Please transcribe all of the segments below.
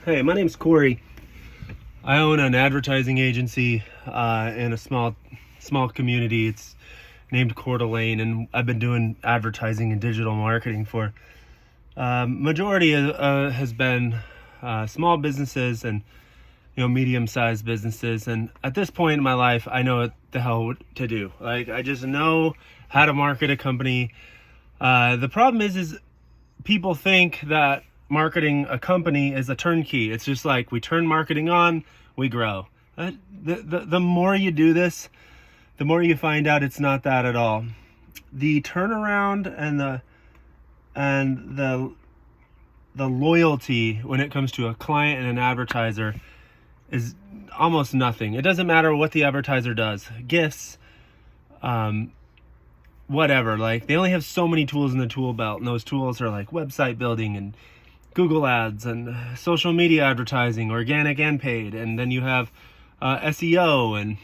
Hey, my name's Corey. I own an advertising agency in a small community. It's named Coeur d'Alene, and I've been doing advertising and digital marketing for majority has been small businesses and medium-sized businesses. And at this point in my life, I know what the hell to do. Like, I just know how to market a company. The problem is people think that marketing a company is a turnkey. It's just like we turn marketing on, we grow. The more you do this, the more you find out it's not that at all. The turnaround and the loyalty when it comes to a client and an advertiser is almost nothing. It doesn't matter what the advertiser does. Gifts, whatever. Like, they only have so many tools in the tool belt, and those tools are like website building and Google ads and social media advertising, organic and paid. And then you have SEO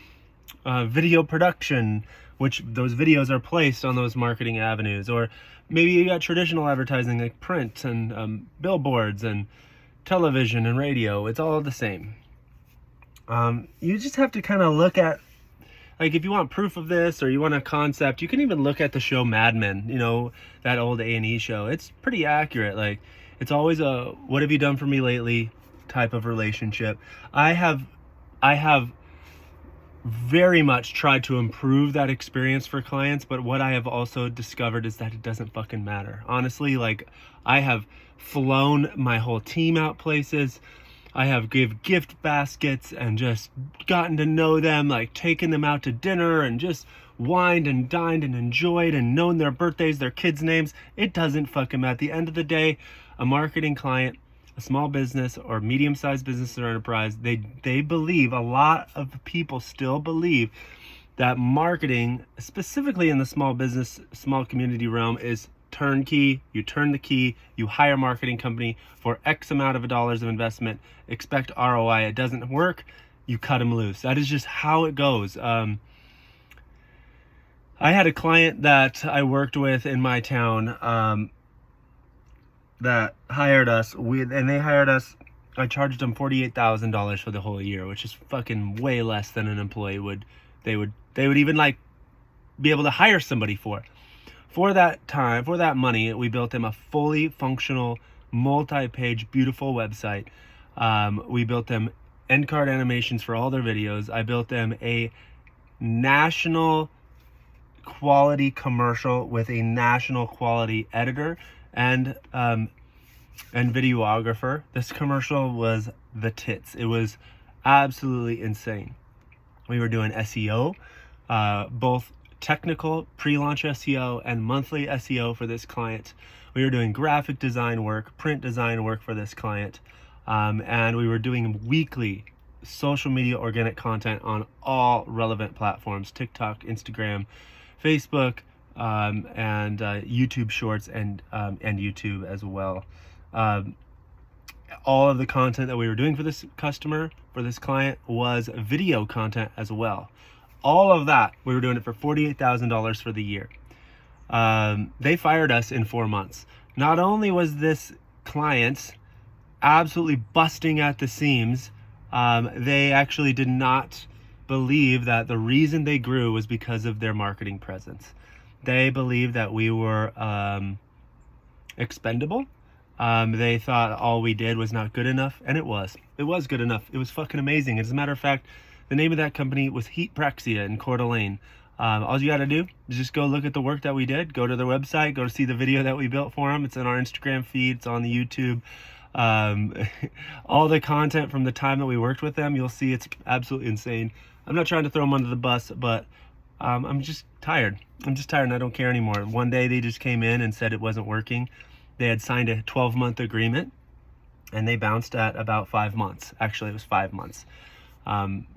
and video production, which those videos are placed on those marketing avenues. Or maybe you got traditional advertising like print and billboards and television and radio. It's all the same. You just have to kind of look at, like, if you want proof of this or you want a concept, you can even look at the show Mad Men, that old A&E show. It's pretty accurate. Like, it's always a "what have you done for me lately" type of relationship. I have very much tried to improve that experience for clients, but what I have also discovered is that it doesn't fucking matter. Honestly, like, I have flown my whole team out places. I have give gift baskets and just gotten to know them, like taken them out to dinner and just wined and dined and enjoyed and known their birthdays, their kids' names. It doesn't fucking matter. At the end of the day, a marketing client, a small business or medium-sized business or enterprise, they believe, a lot of people still believe that marketing, specifically in the small business, small community realm, is turnkey. You turn the key, you hire a marketing company for X amount of dollars of investment, expect ROI. It doesn't work, you cut them loose. That is just how it goes. I had a client that I worked with in my town that hired us, I charged them $48,000 for the whole year, which is fucking way less than an employee would even like be able to hire somebody for. For that money, we built them a fully functional, multi-page, beautiful website. We built them end card animations for all their videos. I built them a national quality commercial with a national quality editor and videographer. This commercial was the tits. It was absolutely insane. We were doing SEO, both technical pre-launch SEO and monthly SEO for this client. We were doing graphic design work, print design work for this client, and we were doing weekly social media organic content on all relevant platforms: TikTok, Instagram, Facebook, and YouTube Shorts, and YouTube as well. All of the content that we were doing for this customer, for this client, was video content as well. All of that, we were doing it for $48,000 for the year. They fired us in 4 months. Not only was this client absolutely busting at the seams, they actually did not believe that the reason they grew was because of their marketing presence. They believed that we were expendable. They thought all we did was not good enough, and it was. It was good enough. It was fucking amazing. As a matter of fact, the name of that company was Heatpraxia in Coeur d'Alene. All you got to do is just go look at the work that we did. Go to their website. Go to see the video that we built for them. It's in our Instagram feed. It's on the YouTube. All the content from the time that we worked with them, you'll see it's absolutely insane. I'm not trying to throw them under the bus, but I'm just tired. I'm just tired, and I don't care anymore. One day they just came in and said it wasn't working. They had signed a 12-month agreement, and they bounced at about 5 months. Actually, it was 5 months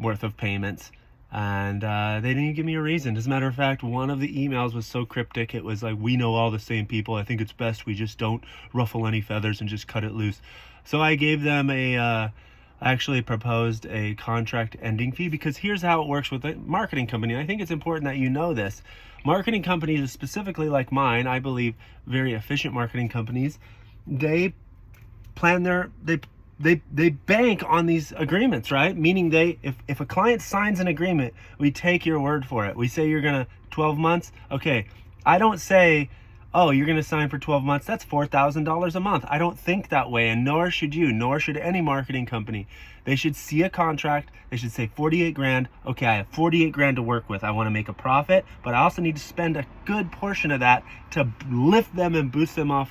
worth of payments, and they didn't give me a reason. As a matter of fact, one of the emails was so cryptic. It was like, "We know all the same people. I think it's best we just don't ruffle any feathers and just cut it loose." So I gave them actually proposed a contract ending fee, because here's how it works with a marketing company. I think it's important that you know this. Marketing companies, specifically like mine, I believe very efficient marketing companies, they they bank on these agreements, right? Meaning if a client signs an agreement, we take your word for it. We say you're gonna 12 months. Okay, I don't say, oh, you're gonna sign for 12 months. That's $4,000 a month. I don't think that way, and nor should you, nor should any marketing company. They should see a contract. They should say 48 grand. Okay, I have 48 grand to work with. I want to make a profit, but I also need to spend a good portion of that to lift them and boost them off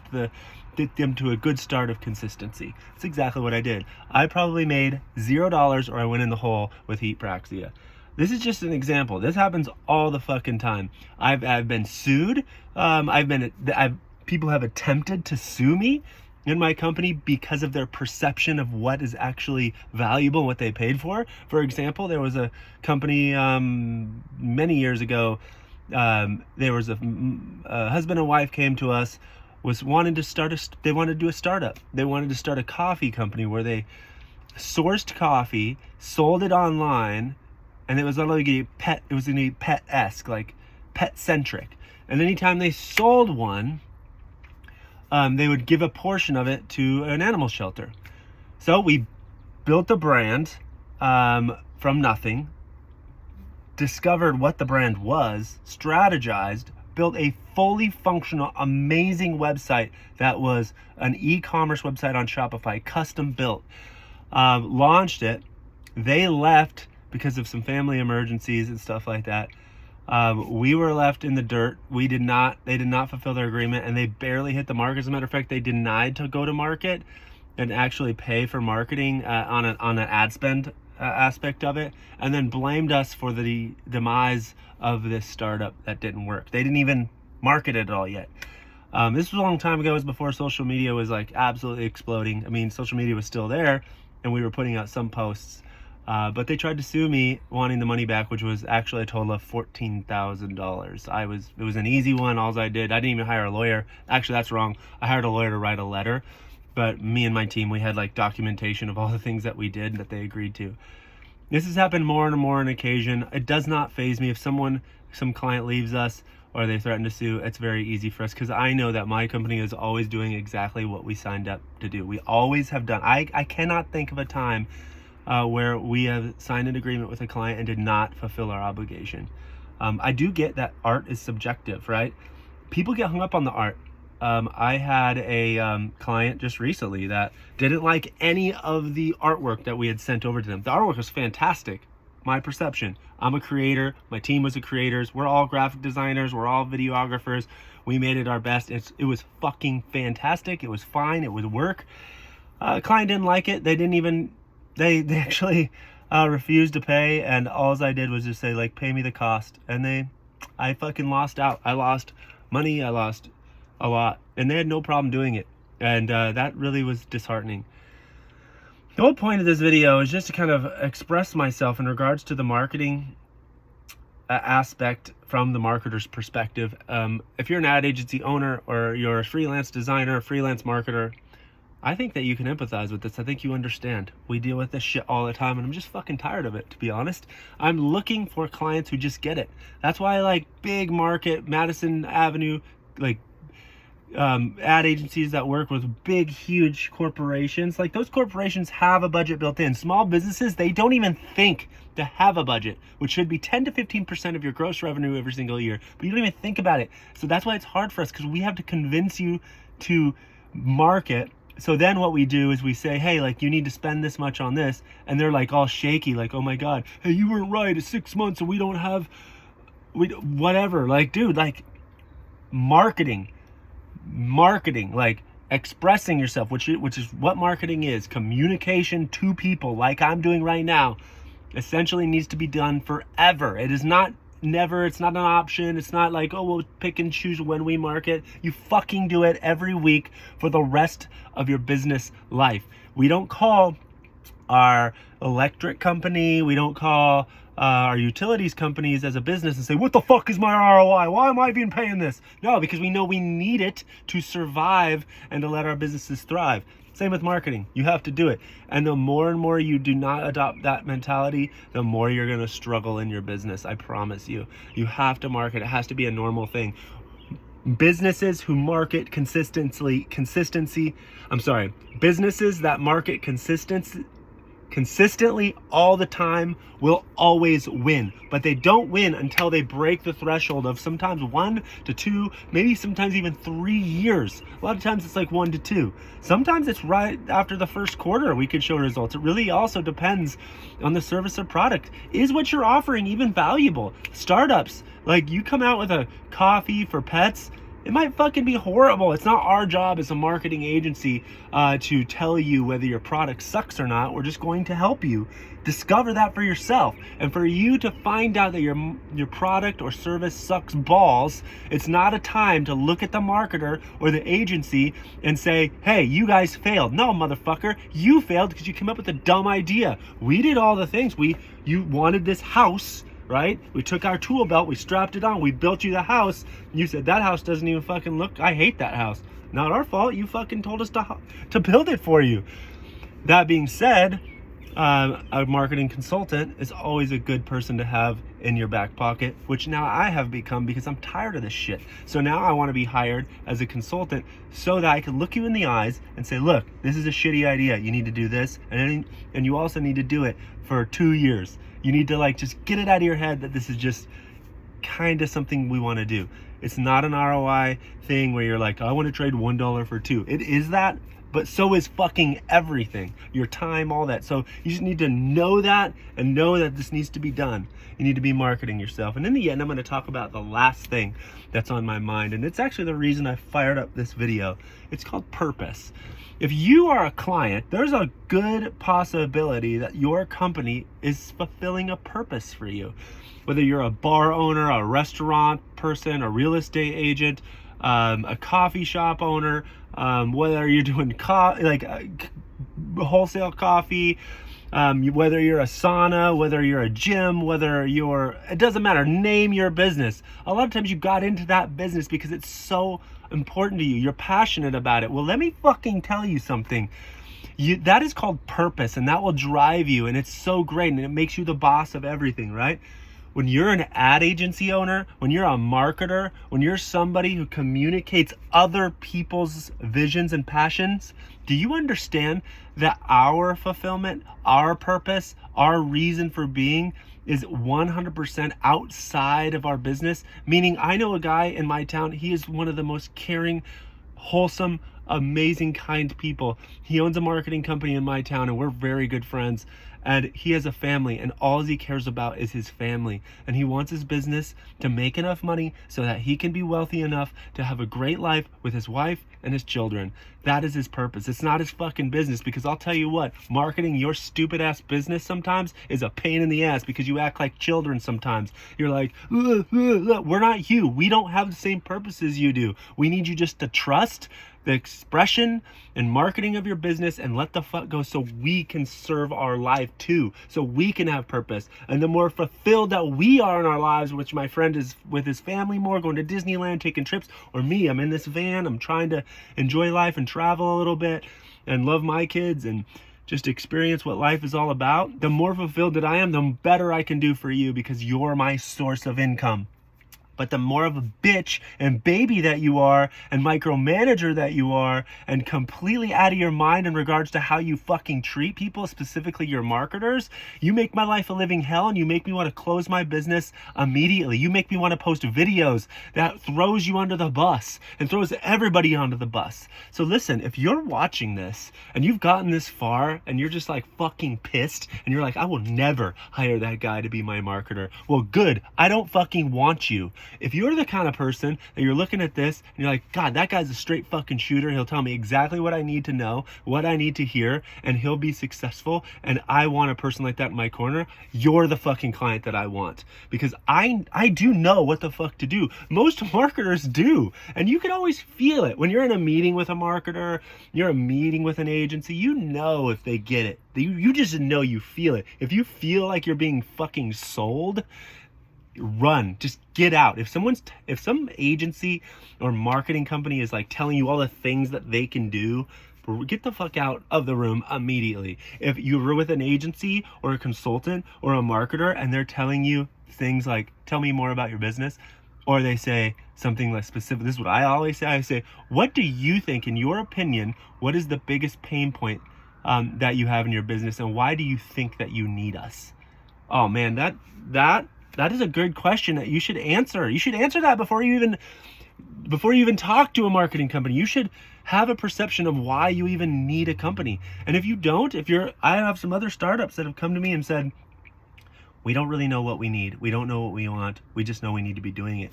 get them to a good start of consistency. That's exactly what I did. I probably made $0 or I went in the hole with heat praxia. This is just an example. This happens all the fucking time. I've been sued. People have attempted to sue me in my company because of their perception of what is actually valuable, what they paid for. For example, there was a company many years ago. There was a husband and wife came to us, they wanted to do a startup. They wanted to start a coffee company where they sourced coffee, sold it online, and it was going to be pet-esque, like pet-centric. And anytime they sold one, they would give a portion of it to an animal shelter. So we built a brand from nothing, discovered what the brand was, strategized, built a fully functional, amazing website that was an e-commerce website on Shopify, custom built, launched it. They left because of some family emergencies and stuff like that. We were left in the dirt. They did not fulfill their agreement, and they barely hit the mark. As a matter of fact, they denied to go to market and actually pay for marketing on an ad spend aspect of it, and then blamed us for the demise of this startup that didn't work. They didn't even market it at all yet. This was a long time ago. It was before social media was like absolutely exploding. I mean, social media was still there, and we were putting out some posts. But they tried to sue me, wanting the money back, which was actually a total of $14,000. It was an easy one. All I did, I didn't even hire a lawyer. Actually, that's wrong. I hired a lawyer to write a letter. But me and my team, we had like documentation of all the things that we did that they agreed to. This has happened more and more on occasion. It does not faze me if some client leaves us or they threaten to sue. It's very easy for us because I know that my company is always doing exactly what we signed up to do. We always have done. I cannot think of a time where we have signed an agreement with a client and did not fulfill our obligation. I do get that art is subjective, right? People get hung up on the art. I had a client just recently that didn't like any of the artwork that we had sent over to them. The artwork was fantastic, my perception. I'm a creator. My team was the creators. We're all graphic designers. We're all videographers. We made it our best. It was fucking fantastic. It was fine. It would work. Client didn't like it. They actually refused to pay, and all I did was just say, like, pay me the cost. And I fucking lost out. I lost money. I lost a lot, and they had no problem doing it. And that really was disheartening. The whole point of this video is just to kind of express myself in regards to the marketing aspect from the marketer's perspective. If you're an ad agency owner or you're a freelance designer, freelance marketer, I think that you can empathize with this. I think you understand. We deal with this shit all the time, and I'm just fucking tired of it, to be honest. I'm looking for clients who just get it. That's why I like big market, Madison Avenue, like ad agencies that work with big, huge corporations. Like, those corporations have a budget built in. Small businesses, they don't even think to have a budget, which should be 10 to 15% of your gross revenue every single year. But you don't even think about it. So that's why it's hard for us, because we have to convince you to market. So then what we do is we say, hey, like, you need to spend this much on this. And they're like all shaky, like, oh my God, hey, you weren't right. It's 6 months and we don't have, whatever. Like, dude, like, marketing, like expressing yourself, which is what marketing is. Communication to people, like I'm doing right now, essentially needs to be done forever. It is not never. It's not an option. It's not like, oh, we'll pick and choose when we market. You fucking do it every week for the rest of your business life. We don't call our electric company, we don't call our utilities companies as a business and say, what the fuck is my ROI? Why am I even paying this? No, because we know we need it to survive and to let our businesses thrive. Same with marketing. You have to do it. And the more and more you do not adopt that mentality, the more you're going to struggle in your business. I promise you. You have to market. It has to be a normal thing. Businesses who market businesses that market consistently all the time will always win, but they don't win until they break the threshold of sometimes 1 to 2, maybe sometimes even 3 years. A lot of times it's like 1 to 2. Sometimes it's right after the first quarter we can show results. It really also depends on the service or product. Is what you're offering even valuable? Startups, like you come out with a coffee for pets, it might fucking be horrible. It's not our job as a marketing agency to tell you whether your product sucks or not. We're just going to help you discover that for yourself. And for you to find out that your product or service sucks balls, it's not a time to look at the marketer or the agency and say, hey, you guys failed. No, motherfucker, you failed because you came up with a dumb idea. We did all the things. You wanted this house, right? We took our tool belt, we strapped it on, we built you the house. You said, that house doesn't even fucking look, I hate that house. Not our fault, you fucking told us to build it for you. That being said, a marketing consultant is always a good person to have in your back pocket, which now I have become because I'm tired of this shit. So now I want to be hired as a consultant so that I can look you in the eyes and say, look, this is a shitty idea. You need to do this. And you also need to do it for 2 years. You need to just get it out of your head that this is just kind of something we want to do. It's not an ROI thing where you're like, I want to trade $1 for 2. It is that, but so is fucking everything. Your time, all that. So you just need to know that and know that this needs to be done. You need to be marketing yourself. And in the end, I'm going to talk about the last thing that's on my mind. And it's actually the reason I fired up this video. It's called purpose. If you are a client, there's a good possibility that your company is fulfilling a purpose for you. Whether you're a bar owner, a restaurant person, a real estate agent, a coffee shop owner, whether you're doing wholesale coffee, whether you're a sauna, whether you're a gym, it doesn't matter, name your business. A lot of times you got into that business because it's so important to you. You're passionate about it. Well, let me fucking tell you something. That is called purpose, and that will drive you, and it's so great, and it makes you the boss of everything, right? When you're an ad agency owner, when you're a marketer, when you're somebody who communicates other people's visions and passions, do you understand that our fulfillment, our purpose, our reason for being is 100% outside of our business? Meaning, I know a guy in my town, he is one of the most caring, wholesome, amazing, kind people. He owns a marketing company in my town, and we're very good friends. And he has a family, and all he cares about is his family. And he wants his business to make enough money so that he can be wealthy enough to have a great life with his wife and his children. That is his purpose. It's not his fucking business, because I'll tell you what, marketing your stupid ass business sometimes is a pain in the ass because you act like children sometimes. You're like, we're not you. We don't have the same purpose as you do. We need you just to trust the expression and marketing of your business and let the fuck go so we can serve our life too, so we can have purpose. And the more fulfilled that we are in our lives, which my friend is with his family more, going to Disneyland, taking trips, or me, I'm in this van, I'm trying to enjoy life and travel a little bit and love my kids and just experience what life is all about, the more fulfilled that I am, the better I can do for you, because you're my source of income. But the more of a bitch and baby that you are, and micromanager that you are, and completely out of your mind in regards to how you fucking treat people, specifically your marketers, you make my life a living hell, and you make me want to close my business immediately. You make me want to post videos that throws you under the bus and throws everybody onto the bus. So listen, if you're watching this and you've gotten this far and you're just like fucking pissed and you're like, I will never hire that guy to be my marketer. Well, good. I don't fucking want you. If you're the kind of person that you're looking at this and you're like, God, that guy's a straight fucking shooter. He'll tell me exactly what I need to know, what I need to hear, and he'll be successful. And I want a person like that in my corner. You're the fucking client that I want, because I do know what the fuck to do. Most marketers do. And you can always feel it when you're in a meeting with a marketer, you're a meeting with an agency, you know if they get it. You just know, you feel it. If you feel like you're being fucking sold, run, just get out. If some agency or marketing company is like telling you all the things that they can do, get the fuck out of the room immediately. If you're with an agency or a consultant or a marketer and they're telling you things like, tell me more about your business, Or they say something like specific. This is what I always say. I say, what do you think, in your opinion, what is the biggest pain point that you have in your business, and why do you think that you need us? Oh man, that is a good question that you should answer. You should answer that before you even talk to a marketing company. You should have a perception of why you even need a company. And if you don't, I have some other startups that have come to me and said, we don't really know what we need. We don't know what we want. We just know we need to be doing it.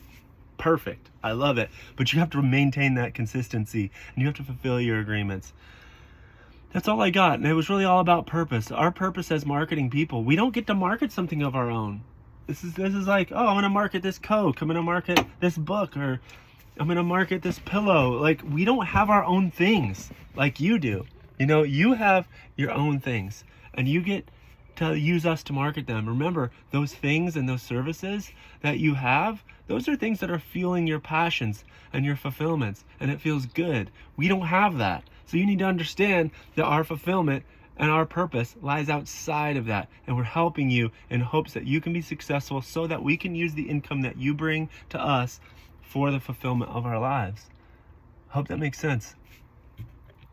Perfect. I love it. But you have to maintain that consistency, and you have to fulfill your agreements. That's all I got. And it was really all about purpose. Our purpose as marketing people, we don't get to market something of our own. This is like, oh, I'm going to market this Coke. I'm going to market this book, or I'm going to market this pillow. Like, we don't have our own things like you do. You know, you have your own things, and you get to use us to market them. Remember, those things and those services that you have, those are things that are fueling your passions and your fulfillments, and it feels good. We don't have that. So you need to understand that our fulfillment and our purpose lies outside of that, and we're helping you in hopes that you can be successful so that we can use the income that you bring to us for the fulfillment of our lives. Hope that makes sense.